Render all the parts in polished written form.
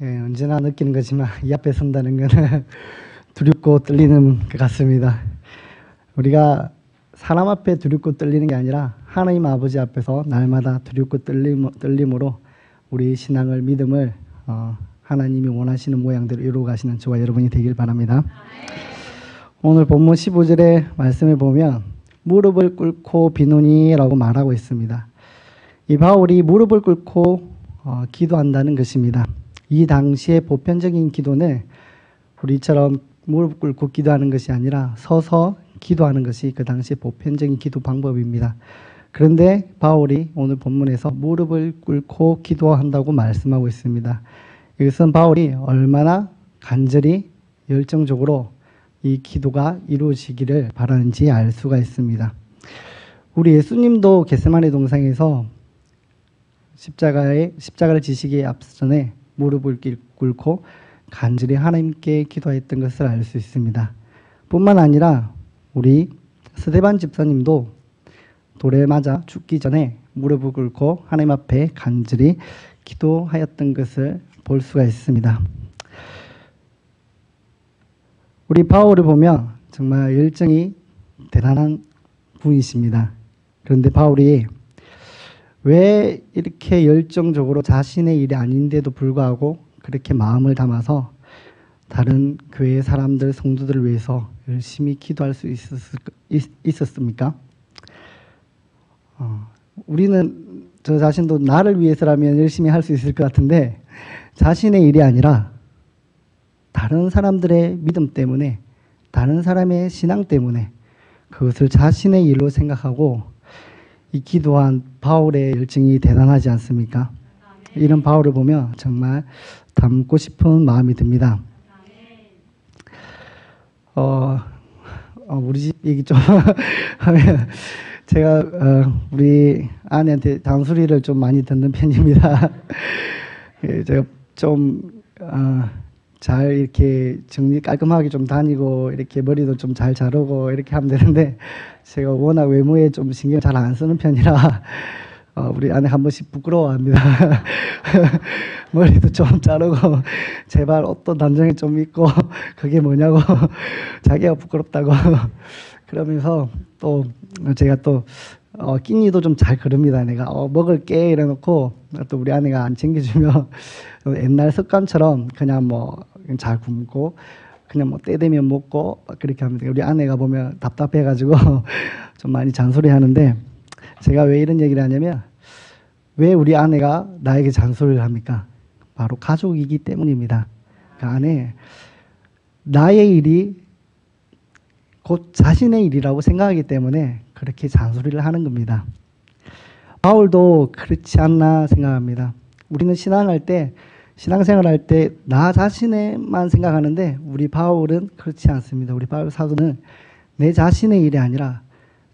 언제나 느끼는 거지만 이 앞에 선다는 것은 두렵고 떨리는 것 같습니다. 우리가 사람 앞에 두렵고 떨리는 게 아니라 하나님 아버지 앞에서 날마다 두렵고 떨림으로 우리 신앙을 믿음을 하나님이 원하시는 모양대로 이루어 가시는 저와 여러분이 되길 바랍니다. 오늘 본문 15절의 말씀을 보면 무릎을 꿇고 비노니라고 말하고 있습니다. 이 바울이 무릎을 꿇고 기도한다는 것입니다. 이 당시의 보편적인 기도는 우리처럼 무릎 꿇고 기도하는 것이 아니라 서서 기도하는 것이 그 당시의 보편적인 기도 방법입니다. 그런데 바울이 오늘 본문에서 무릎을 꿇고 기도한다고 말씀하고 있습니다. 이것은 바울이 얼마나 간절히 열정적으로 이 기도가 이루어지기를 바라는지 알 수가 있습니다. 우리 예수님도 겟세마네 동상에서 십자가를 지시기에 앞서 전에 무릎을 꿇고 간절히 하나님께 기도했던 것을 알 수 있습니다. 뿐만 아니라 우리 스데반 집사님도 돌에 맞아 죽기 전에 무릎을 꿇고 하나님 앞에 간절히 기도하였던 것을 볼 수가 있습니다. 우리 바울을 보면 정말 열정이 대단한 분이십니다. 그런데 바울이 왜 이렇게 열정적으로 자신의 일이 아닌데도 불구하고 그렇게 마음을 담아서 다른 교회 사람들, 성도들을 위해서 열심히 기도할 수 있었습니까? 우리는 저 자신도 나를 위해서라면 열심히 할 수 있을 것 같은데 자신의 일이 아니라 다른 사람들의 믿음 때문에, 다른 사람의 신앙 때문에 그것을 자신의 일로 생각하고 이 기도한 바울의 열정이 대단하지 않습니까? 이런 바울을 보면 정말 닮고 싶은 마음이 듭니다. 우리 집 얘기 좀 하면 제가 우리 아내한테 잔소리를 좀 많이 듣는 편입니다. 제가 좀 잘 이렇게 정리 깔끔하게 좀 다니고 이렇게 머리도 좀 잘 자르고 이렇게 하면 되는데 제가 워낙 외모에 좀 신경 잘 안 쓰는 편이라 우리 아내 한 번씩 부끄러워합니다. 머리도 좀 자르고 제발 어떤 단정이 좀 있고 그게 뭐냐고 자기가 부끄럽다고 그러면서 또 제가 또 끼니도 좀 잘 그럽니다. 내가 먹을게 이래놓고 또 우리 아내가 안 챙겨주면 옛날 습관처럼 그냥 뭐 잘 굶고 그냥 뭐 때 되면 먹고 그렇게 합니다. 우리 아내가 보면 답답해가지고 좀 많이 잔소리 하는데 제가 왜 이런 얘기를 하냐면 왜 우리 아내가 나에게 잔소리를 합니까? 바로 가족이기 때문입니다. 그 안에 나의 일이 곧 자신의 일이라고 생각하기 때문에 그렇게 잔소리를 하는 겁니다. 바울도 그렇지 않나 생각합니다. 우리는 신앙생활할 때 나 자신만 생각하는데 우리 바울은 그렇지 않습니다. 우리 바울 사도는 내 자신의 일이 아니라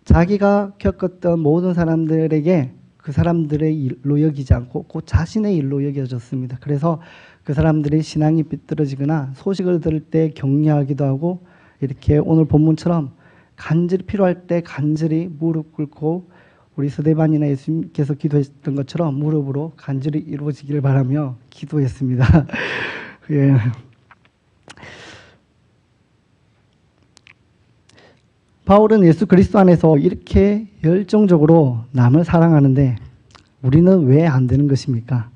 자기가 겪었던 모든 사람들에게 그 사람들의 일로 여기지 않고 곧 자신의 일로 여겨졌습니다. 그래서 그 사람들의 신앙이 삐뚤어지거나 소식을 들을 때 격려하기도 하고 이렇게 오늘 본문처럼 간절히 필요할 때 간절히 무릎 꿇고 우리 스데반이나 예수님께서 기도했던 것처럼 무릎으로 간절히 이루어지기를 바라며 기도했습니다. 예. 바울은 예수 그리스도 안에서 이렇게 열정적으로 남을 사랑하는데 우리는 왜 안 되는 것입니까?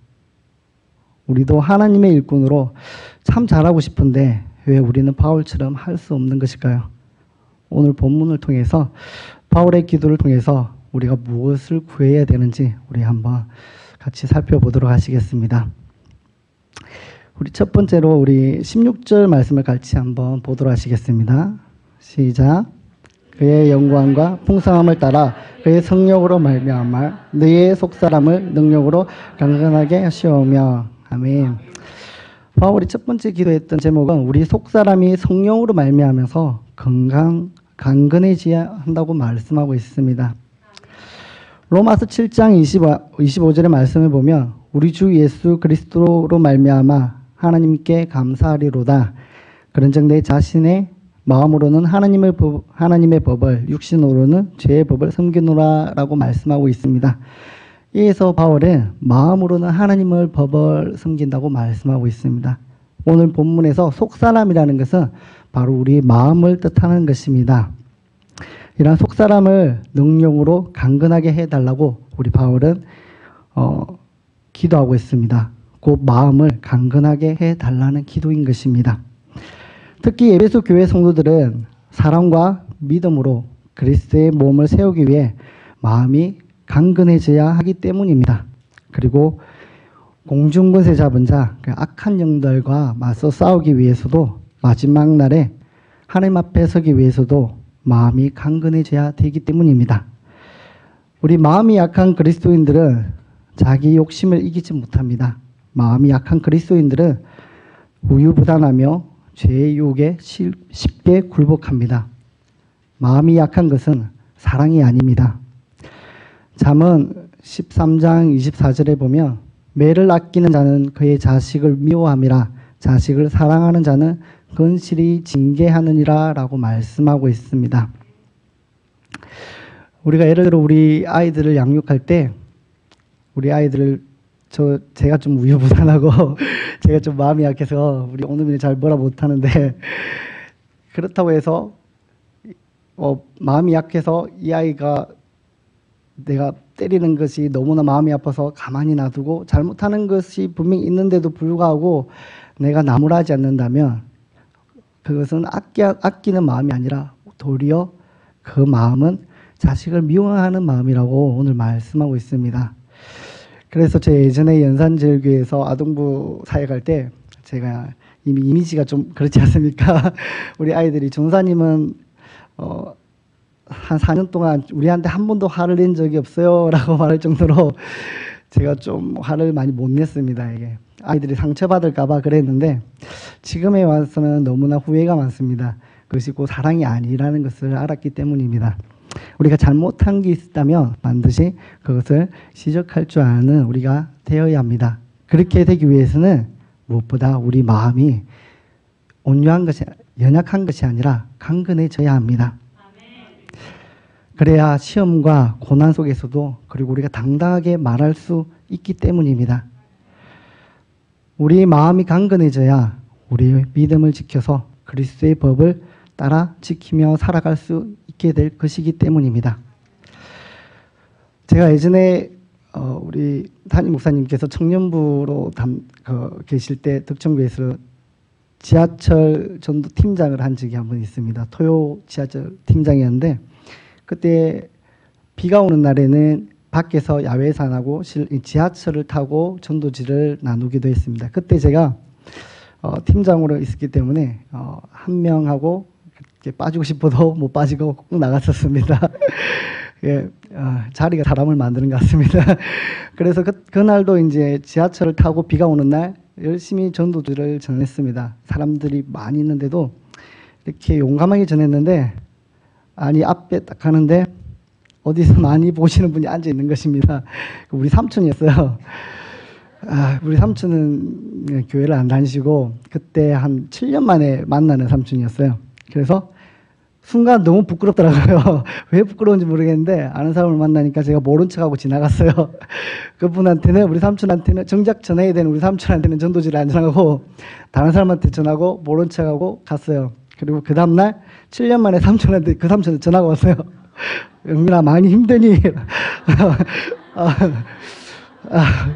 우리도 하나님의 일꾼으로 참 잘하고 싶은데 왜 우리는 바울처럼 할 수 없는 것일까요? 오늘 본문을 통해서 바울의 기도를 통해서 우리가 무엇을 구해야 되는지 우리 한번 같이 살펴보도록 하시겠습니다. 우리 첫 번째로 우리 16절 말씀을 같이 한번 보도록 하시겠습니다. 시작. 그의 영광과 풍성함을 따라 그의 성령으로 말미암아 너희의 속사람을 능력으로 강건하게 하시오며. 아멘. 바울이 첫 번째 기도했던 제목은 우리 속사람이 성령으로 말미암아서 강건해져야 한다고 말씀하고 있습니다. 로마서 7장 25절의 말씀을 보면 우리 주 예수 그리스도로 말미암아 하나님께 감사하리로다. 그런즉 내 자신의 마음으로는 하나님의 법을 육신으로는 죄의 법을 섬기노라라고 말씀하고 있습니다. 이에서 바울은 마음으로는 하나님을 법을 섬긴다고 말씀하고 있습니다. 오늘 본문에서 속사람이라는 것은 바로 우리 마음을 뜻하는 것입니다. 이러한 속사람을 능력으로 강건하게 해달라고 우리 바울은 기도하고 있습니다. 그 마음을 강건하게 해달라는 기도인 것입니다. 특히 에베소 교회 성도들은 사랑과 믿음으로 그리스도의 몸을 세우기 위해 마음이 강건해져야 하기 때문입니다. 그리고 공중권세 잡은 자, 악한 영들과 맞서 싸우기 위해서도 마지막 날에 하나님 앞에 서기 위해서도 마음이 강건해져야 되기 때문입니다. 우리 마음이 약한 그리스도인들은 자기 욕심을 이기지 못합니다. 마음이 약한 그리스도인들은 우유부단하며 죄의 유혹에 쉽게 굴복합니다. 마음이 약한 것은 사랑이 아닙니다. 잠언 13장 24절에 보면 매를 아끼는 자는 그의 자식을 미워함이라 자식을 사랑하는 자는 건실히 징계하느니라 라고 말씀하고 있습니다. 우리가 예를 들어 우리 아이들을 양육할 때 우리 아이들을 제가 좀 우유부단하고 제가 좀 마음이 약해서 우리 오늘은 잘 뭐라 못하는데 그렇다고 해서 마음이 약해서 이 아이가 내가 때리는 것이 너무나 마음이 아파서 가만히 놔두고 잘못하는 것이 분명히 있는데도 불구하고 내가 나무라지 않는다면 그것은 아끼는 마음이 아니라 도리어 그 마음은 자식을 미워하는 마음이라고 오늘 말씀하고 있습니다. 그래서 제 예전에 연산제일교회에서 아동부 사역할 때 제가 이미 이미지가 좀 그렇지 않습니까? 우리 아이들이 전사님은 한 4년 동안 우리한테 한 번도 화를 낸 적이 없어요 라고 말할 정도로 제가 좀 화를 많이 못 냈습니다. 이게 아이들이 상처받을까 봐 그랬는데 지금에 와서는 너무나 후회가 많습니다. 그것이 곧 사랑이 아니라는 것을 알았기 때문입니다. 우리가 잘못한 게 있다면 반드시 그것을 지적할 줄 아는 우리가 되어야 합니다. 그렇게 되기 위해서는 무엇보다 우리 마음이 온유한 것이 연약한 것이 아니라 강건해져야 합니다. 그래야 시험과 고난 속에서도 그리고 우리가 당당하게 말할 수 있기 때문입니다. 우리 마음이 강건해져야 우리의 믿음을 지켜서 그리스도의 법을 따라 지키며 살아갈 수 있게 될 것이기 때문입니다. 제가 예전에 우리 담임 목사님께서 청년부로 계실 때 덕천교회에서 지하철 전도 팀장을 한 적이 한 번 있습니다. 토요 지하철 팀장이었는데 그때 비가 오는 날에는 밖에서 야외에서 안 하고 지하철을 타고 전도지를 나누기도 했습니다. 그때 제가 팀장으로 있었기 때문에 한 명하고 이렇게 빠지고 싶어도 못 빠지고 꼭 나갔었습니다. 예, 자리가 사람을 만드는 것 같습니다. 그래서 그날도 이제 지하철을 타고 비가 오는 날 열심히 전도지를 전했습니다. 사람들이 많이 있는데도 이렇게 용감하게 전했는데 아니 앞에 딱 가는데 어디서 많이 보시는 분이 앉아 있는 것입니다. 우리 삼촌이었어요. 우리 삼촌은 교회를 안 다니시고 그때 한 7년 만에 만나는 삼촌이었어요. 그래서 순간 너무 부끄럽더라고요. 왜 부끄러운지 모르겠는데 아는 사람을 만나니까 제가 모른 척하고 지나갔어요. 그분한테는 우리 삼촌한테는 정작 전해야 되는 우리 삼촌한테는 전도지를 안 전하고 다른 사람한테 전하고 모른 척하고 갔어요. 그리고 그 다음날 7년 만에 삼촌한테 그 삼촌한테 전화가 왔어요. 영민아 많이 힘드니?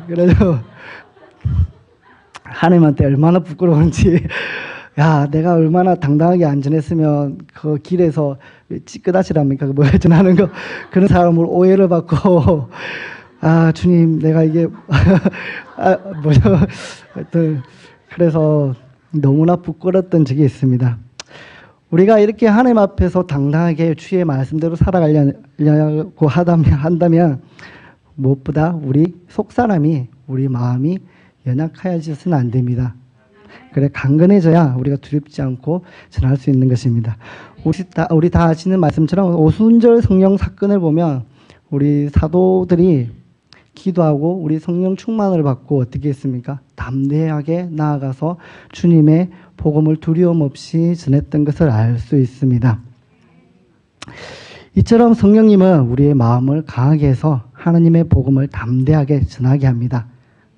그래서 하나님한테 얼마나 부끄러운지 야 내가 얼마나 당당하게 안 전했으면 그 길에서 찌끄다시랍니까 뭐 전하는 거 그런 사람을 오해를 받고 주님 내가 이게 뭐죠 하여튼 그래서 너무나 부끄러웠던 적이 있습니다. 우리가 이렇게 하나님 앞에서 당당하게 주의 말씀대로 살아가려고 한다면 무엇보다 우리 속사람이 우리 마음이 연약하여져서는 안 됩니다. 그래 강건해져야 우리가 두렵지 않고 전할 수 있는 것입니다. 우리 다 아시는 말씀처럼 오순절 성령 사건을 보면 우리 사도들이 기도하고 우리 성령 충만을 받고 어떻게 했습니까? 담대하게 나아가서 주님의 복음을 두려움 없이 전했던 것을 알 수 있습니다. 이처럼 성령님은 우리의 마음을 강하게 해서 하나님의 복음을 담대하게 전하게 합니다.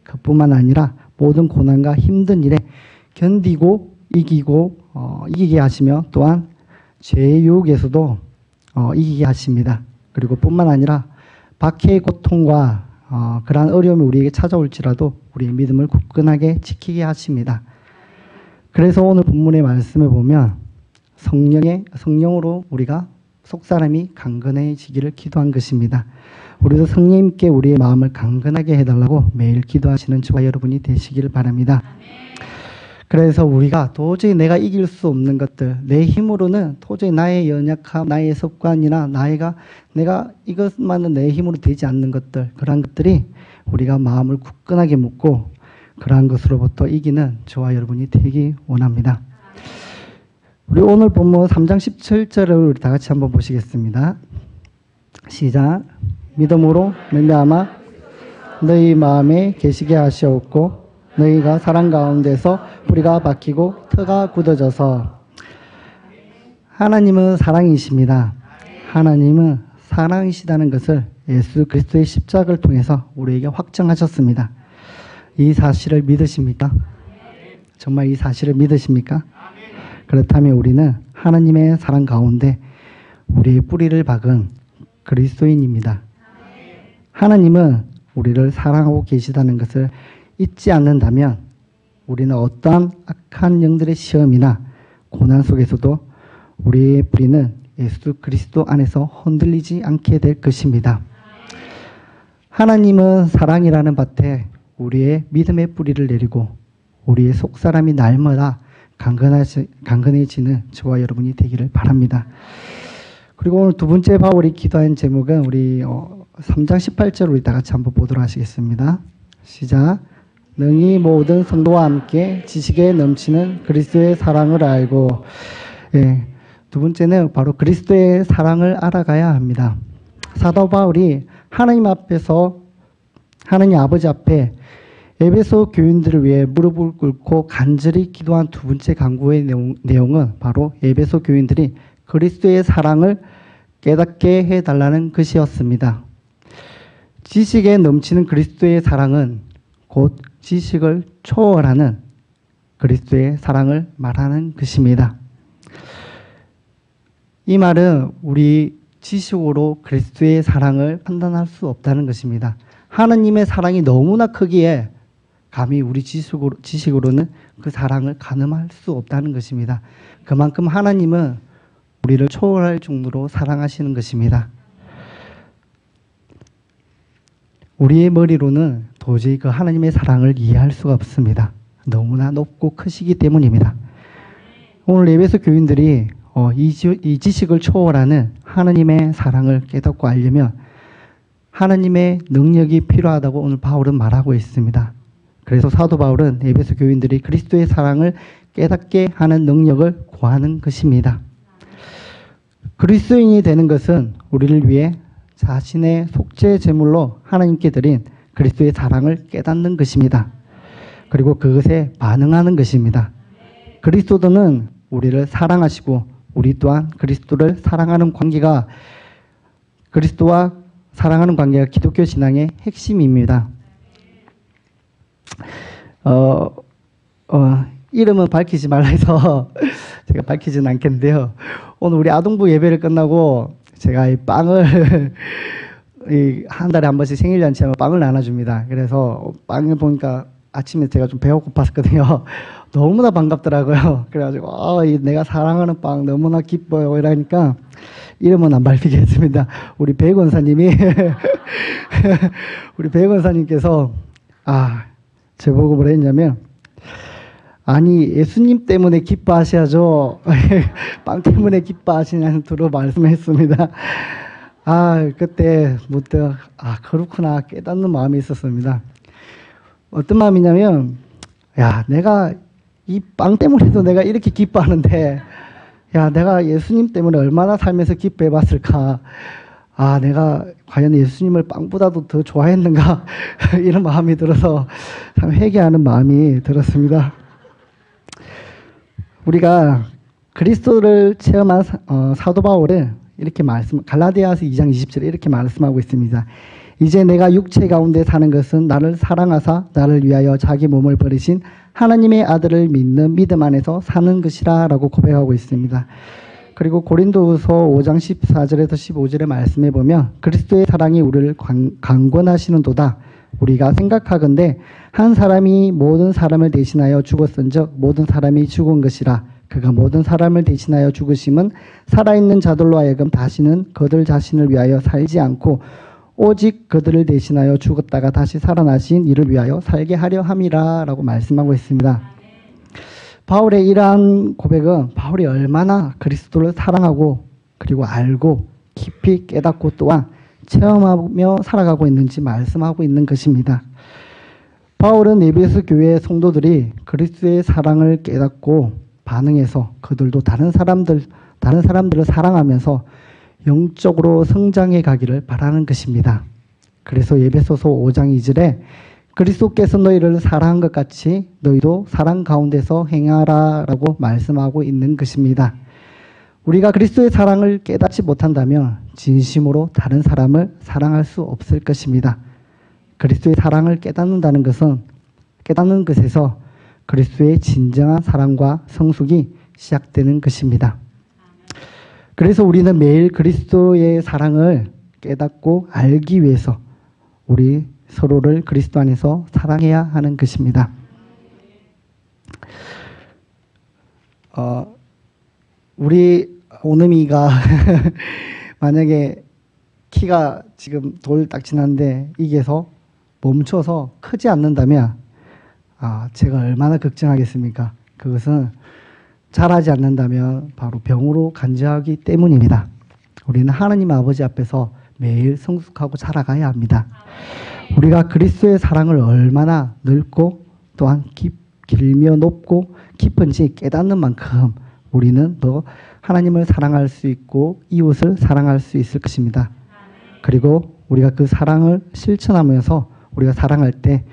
그뿐만 아니라 모든 고난과 힘든 일에 견디고 이기게 하시며 또한 죄의 유혹에서도 이기게 하십니다. 그리고 뿐만 아니라 박해의 고통과 그러한 어려움이 우리에게 찾아올지라도 우리의 믿음을 굳건하게 지키게 하십니다. 그래서 오늘 본문의 말씀을 보면 성령으로 우리가 속사람이 강건해지기를 기도한 것입니다. 우리도 성령님께 우리의 마음을 강건하게 해달라고 매일 기도하시는 저와 여러분이 되시기를 바랍니다. 그래서 우리가 도저히 내가 이길 수 없는 것들, 내 힘으로는 도저히 나의 연약함, 나의 습관이나 내가 이것만은 내 힘으로 되지 않는 것들, 그러한 것들이 우리가 마음을 굳건하게 먹고 그러한 것으로부터 이기는 저와 여러분이 되기 원합니다. 우리 오늘 본문 3장 17절을 우리 다 같이 한번 보시겠습니다. 시작. 믿음으로 말미암아 너희 마음에 계시게 하시옵고 너희가 사랑 가운데서 뿌리가 박히고 터가 굳어져서. 하나님은 사랑이십니다. 하나님은 사랑이시다는 것을 예수 그리스도의 십자가를 통해서 우리에게 확정하셨습니다. 이 사실을 믿으십니까? 정말 이 사실을 믿으십니까? 그렇다면 우리는 하나님의 사랑 가운데 우리의 뿌리를 박은 그리스도인입니다. 하나님은 우리를 사랑하고 계시다는 것을 잊지 않는다면 우리는 어떠한 악한 영들의 시험이나 고난 속에서도 우리의 뿌리는 예수 그리스도 안에서 흔들리지 않게 될 것입니다. 하나님은 사랑이라는 밭에 우리의 믿음의 뿌리를 내리고 우리의 속사람이 날마다 강건해지는 저와 여러분이 되기를 바랍니다. 그리고 오늘 두 번째 바울이 기도한 제목은 우리 3장 18절 우리 다 같이 한번 보도록 하시겠습니다. 시작. 능히 모든 성도와 함께 지식에 넘치는 그리스도의 사랑을 알고. 두 번째는 바로 그리스도의 사랑을 알아가야 합니다. 사도 바울이 하나님 아버지 앞에 에베소 교인들을 위해 무릎을 꿇고 간절히 기도한 두 번째 간구의 내용은 바로 에베소 교인들이 그리스도의 사랑을 깨닫게 해달라는 것이었습니다. 지식에 넘치는 그리스도의 사랑은 곧 지식을 초월하는 그리스도의 사랑을 말하는 것입니다. 이 말은 우리 지식으로 그리스도의 사랑을 판단할 수 없다는 것입니다. 하나님의 사랑이 너무나 크기에 감히 우리 지식으로는 그 사랑을 가늠할 수 없다는 것입니다. 그만큼 하나님은 우리를 초월할 정도로 사랑하시는 것입니다. 우리의 머리로는 도저히 그 하나님의 사랑을 이해할 수가 없습니다. 너무나 높고 크시기 때문입니다. 오늘 에베소 교인들이 이 지식을 초월하는 하나님의 사랑을 깨닫고 알려면 하나님의 능력이 필요하다고 오늘 바울은 말하고 있습니다. 그래서 사도 바울은 에베소 교인들이 그리스도의 사랑을 깨닫게 하는 능력을 구하는 것입니다. 그리스도인이 되는 것은 우리를 위해 자신의 속죄 제물로 하나님께 드린 그리스도의 사랑을 깨닫는 것입니다. 그리고 그것에 반응하는 것입니다. 그리스도는 우리를 사랑하시고 우리 또한 그리스도를 사랑하는 관계가 그리스도와 사랑하는 관계가 기독교 신앙의 핵심입니다. 이름은 밝히지 말라 해서 제가 밝히지는 않겠는데요. 오늘 우리 아동부 예배를 끝나고 제가 이 빵을 한 달에 한 번씩 생일잔치하면 빵을 나눠줍니다. 그래서 빵을 보니까 아침에 제가 좀 배가 고팠거든요. 너무나 반갑더라고요. 그래가지고 내가 사랑하는 빵 너무나 기뻐요. 이러니까 이름은 안 밝히겠습니다. 우리 배 권사님이 우리 배 권사님께서 제보고 뭐라 했냐면 아니 예수님 때문에 기뻐하셔야죠. 빵 때문에 기뻐하시냐는 두루 말씀했습니다. 그때 문득 그렇구나 깨닫는 마음이 있었습니다. 어떤 마음이냐면 내가 이 빵 때문에도 내가 이렇게 기뻐하는데 내가 예수님 때문에 얼마나 살면서 기뻐해 봤을까. 내가 과연 예수님을 빵보다도 더 좋아했는가 이런 마음이 들어서 참 회개하는 마음이 들었습니다. 우리가 그리스도를 체험한 사도 바울은 이렇게 갈라디아서 2장 20절에 이렇게 말씀하고 있습니다. 이제 내가 육체 가운데 사는 것은 나를 사랑하사 나를 위하여 자기 몸을 버리신 하나님의 아들을 믿는 믿음 안에서 사는 것이라 라고 고백하고 있습니다. 그리고 고린도후서 5장 14절에서 15절의 말씀에 보면 그리스도의 사랑이 우리를 강권하시는도다. 우리가 생각하건대 한 사람이 모든 사람을 대신하여 죽었은즉 모든 사람이 죽은 것이라. 그가 모든 사람을 대신하여 죽으심은 살아있는 자들로 하여금 다시는 그들 자신을 위하여 살지 않고 오직 그들을 대신하여 죽었다가 다시 살아나신 이를 위하여 살게 하려 함이라 라고 말씀하고 있습니다. 바울의 이러한 고백은 바울이 얼마나 그리스도를 사랑하고 그리고 알고 깊이 깨닫고 또한 체험하며 살아가고 있는지 말씀하고 있는 것입니다. 바울은 에베소 교회의 성도들이 그리스도의 사랑을 깨닫고 반응해서 그들도 다른 사람들을 사랑하면서 영적으로 성장해 가기를 바라는 것입니다. 그래서 에베소서 5장 2절에 그리스도께서 너희를 사랑한 것 같이 너희도 사랑 가운데서 행하라 라고 말씀하고 있는 것입니다. 우리가 그리스도의 사랑을 깨닫지 못한다면 진심으로 다른 사람을 사랑할 수 없을 것입니다. 그리스도의 사랑을 깨닫는 것에서 그리스도의 진정한 사랑과 성숙이 시작되는 것입니다. 그래서 우리는 매일 그리스도의 사랑을 깨닫고 알기 위해서 우리 서로를 그리스도 안에서 사랑해야 하는 것입니다. 우리 오누미가 만약에 키가 지금 돌딱지난데 이게서 멈춰서 크지 않는다면 제가 얼마나 걱정하겠습니까? 그것은 자라지 않는다면 바로 병으로 간주하기 때문입니다. 우리는 하나님 아버지 앞에서 매일 성숙하고 자라가야 합니다. 우리가 그리스도의 사랑을 얼마나 넓고 또한 길며 높고 깊은지 깨닫는 만큼 우리는 더 하나님을 사랑할 수 있고 이웃을 사랑할 수 있을 것입니다. 그리고 우리가 그 사랑을 실천하면서 우리가 사랑할 때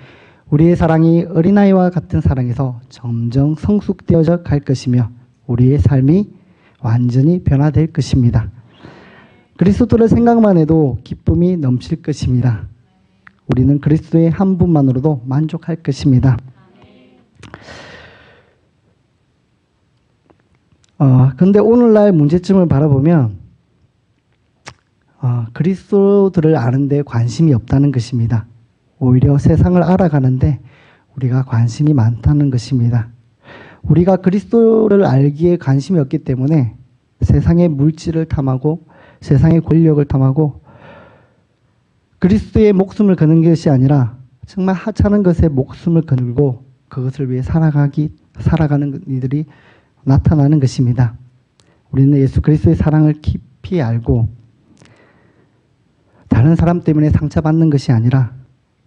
우리의 사랑이 어린아이와 같은 사랑에서 점점 성숙되어져 갈 것이며 우리의 삶이 완전히 변화될 것입니다. 그리스도를 생각만 해도 기쁨이 넘칠 것입니다. 우리는 그리스도의 한 분만으로도 만족할 것입니다. 근데 오늘날 문제점을 바라보면 그리스도들을 아는데 관심이 없다는 것입니다. 오히려 세상을 알아가는데 우리가 관심이 많다는 것입니다. 우리가 그리스도를 알기에 관심이 없기 때문에 세상의 물질을 탐하고 세상의 권력을 탐하고 그리스도의 목숨을 거는 것이 아니라 정말 하찮은 것에 목숨을 걸고 그것을 위해 살아가는 이들이 나타나는 것입니다. 우리는 예수 그리스도의 사랑을 깊이 알고 다른 사람 때문에 상처받는 것이 아니라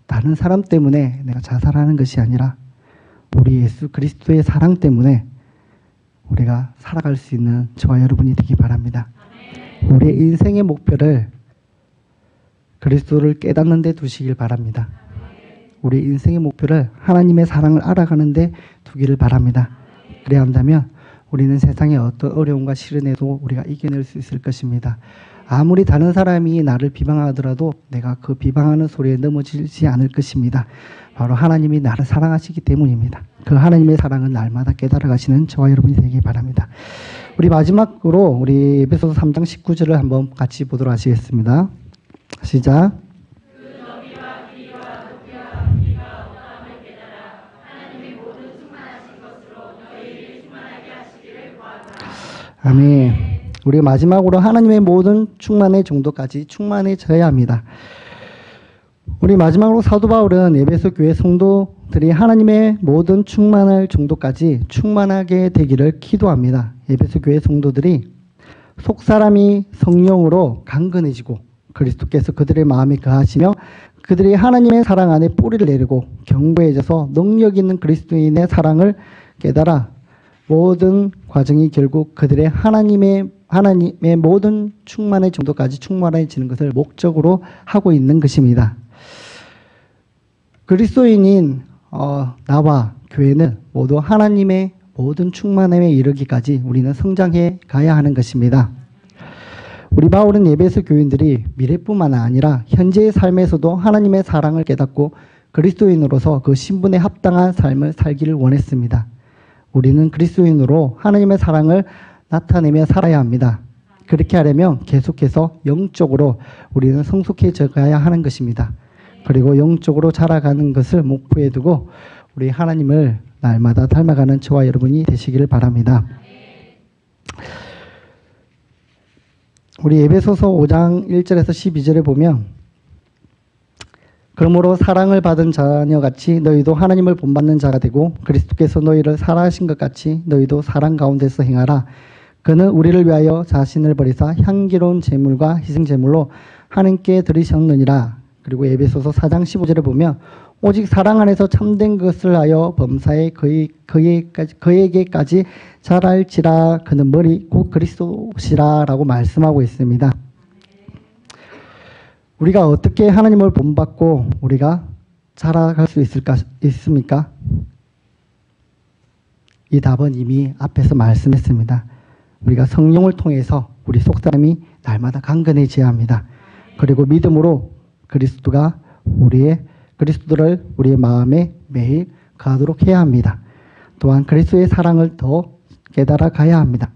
다른 사람 때문에 내가 자살하는 것이 아니라 우리 예수 그리스도의 사랑 때문에 우리가 살아갈 수 있는 저와 여러분이 되기 바랍니다. 우리의 인생의 목표를 그리스도를 깨닫는 데 두시길 바랍니다. 우리 인생의 목표를 하나님의 사랑을 알아가는 데 두기를 바랍니다. 그래야 한다면 우리는 세상의 어떤 어려움과 시련에도 우리가 이겨낼 수 있을 것입니다. 아무리 다른 사람이 나를 비방하더라도 내가 그 비방하는 소리에 넘어지지 않을 것입니다. 바로 하나님이 나를 사랑하시기 때문입니다. 그 하나님의 사랑은 날마다 깨달아 가시는 저와 여러분이 되기 바랍니다. 우리 마지막으로 우리 에베소서 3장 19절을 한번 같이 보도록 하시겠습니다. 시작. 아멘. 우리 마지막으로 하나님의 모든 충만의 정도까지 충만해져야 합니다. 우리 마지막으로 사도 바울은 에베소 교회 성도들이 하나님의 모든 충만할 정도까지 충만하게 되기를 기도합니다. 에베소 교회 성도들이 속사람이 성령으로 강건해지고 그리스도께서 그들의 마음에 거하시며 그들이 하나님의 사랑 안에 뿌리를 내리고 견고해져서 능력 있는 그리스도인의 사랑을 깨달아 모든 과정이 결국 그들의 하나님의 모든 충만의 정도까지 충만해지는 것을 목적으로 하고 있는 것입니다. 그리스도인인 나와 교회는 모두 하나님의 모든 충만함에 이르기까지 우리는 성장해 가야 하는 것입니다. 우리 바울은 에베소 교인들이 미래뿐만 아니라 현재의 삶에서도 하나님의 사랑을 깨닫고 그리스도인으로서 그 신분에 합당한 삶을 살기를 원했습니다. 우리는 그리스도인으로 하나님의 사랑을 나타내며 살아야 합니다. 그렇게 하려면 계속해서 영적으로 우리는 성숙해져 가야 하는 것입니다. 그리고 영적으로 자라가는 것을 목표에 두고 우리 하나님을 날마다 닮아가는 저와 여러분이 되시기를 바랍니다. 우리 에베소서 5장 1절에서 12절에 보면 그러므로 사랑을 받은 자녀같이 너희도 하나님을 본받는 자가 되고 그리스도께서 너희를 사랑하신 것 같이 너희도 사랑 가운데서 행하라. 그는 우리를 위하여 자신을 버리사 향기로운 제물과 희생제물로 하나님께 드리셨느니라. 그리고 에베소서 4장 15절에 보면 오직 사랑 안에서 참된 것을 하여 범사에 그에게까지 자랄지라. 그는 머리 곧 그리스도시라 라고 말씀하고 있습니다. 우리가 어떻게 하나님을 본받고 우리가 자라갈 수 있습니까? 이 답은 이미 앞에서 말씀했습니다. 우리가 성령을 통해서 우리 속사람이 날마다 강건해져야 합니다. 그리고 믿음으로 그리스도를 우리의 마음에 매일 가도록 해야 합니다. 또한 그리스도의 사랑을 더 깨달아 가야 합니다.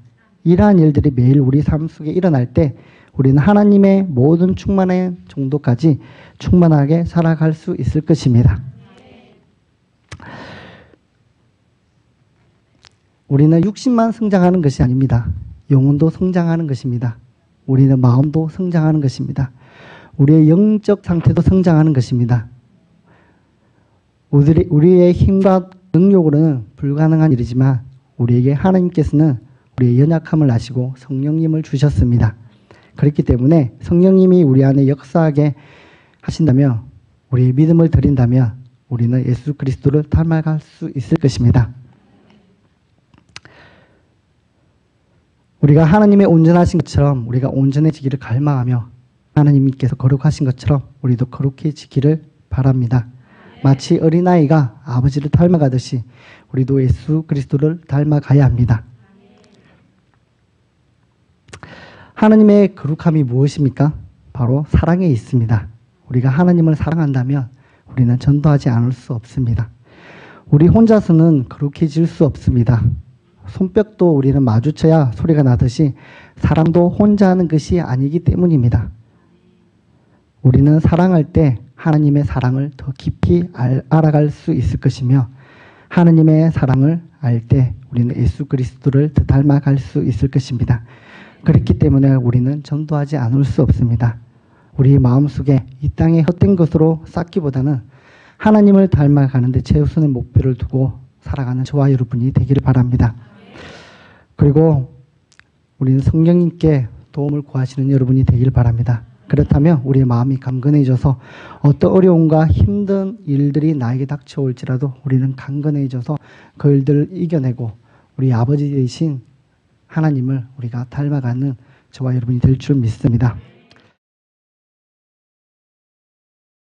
이러한 일들이 매일 우리 삶 속에 일어날 때 우리는 하나님의 모든 충만의 정도까지 충만하게 살아갈 수 있을 것입니다. 우리는 육신만 성장하는 것이 아닙니다. 영혼도 성장하는 것입니다. 우리는 마음도 성장하는 것입니다. 우리의 영적 상태도 성장하는 것입니다. 우리의 힘과 능력으로는 불가능한 일이지만 우리에게 하나님께서는 우리의 연약함을 아시고 성령님을 주셨습니다. 그렇기 때문에 성령님이 우리 안에 역사하게 하신다면, 우리의 믿음을 드린다면 우리는 예수 그리스도를 닮아갈 수 있을 것입니다. 우리가 하나님의 온전하신 것처럼 우리가 온전해지기를 갈망하며 하나님께서 거룩하신 것처럼 우리도 거룩해지기를 바랍니다. 마치 어린아이가 아버지를 닮아가듯이 우리도 예수 그리스도를 닮아가야 합니다. 하나님의 거룩함이 무엇입니까? 바로 사랑에 있습니다. 우리가 하나님을 사랑한다면 우리는 전도하지 않을 수 없습니다. 우리 혼자서는 거룩해질 수 없습니다. 손뼉도 우리는 마주쳐야 소리가 나듯이 사랑도 혼자 하는 것이 아니기 때문입니다. 우리는 사랑할 때 하나님의 사랑을 더 깊이 알아갈 수 있을 것이며, 하나님의 사랑을 알 때 우리는 예수 그리스도를 더 닮아갈 수 있을 것입니다. 그렇기 때문에 우리는 전도하지 않을 수 없습니다. 우리 마음속에 이 땅의 헛된 것으로 쌓기보다는 하나님을 닮아가는 데 최우선의 목표를 두고 살아가는 저와 여러분이 되기를 바랍니다. 그리고 우리는 성령님께 도움을 구하시는 여러분이 되기를 바랍니다. 그렇다면 우리의 마음이 강건해져서 어떤 어려움과 힘든 일들이 나에게 닥쳐올지라도 우리는 강건해져서 그 일들을 이겨내고 우리 아버지 되신 하나님을 우리가 닮아가는 저와 여러분이 될 줄 믿습니다.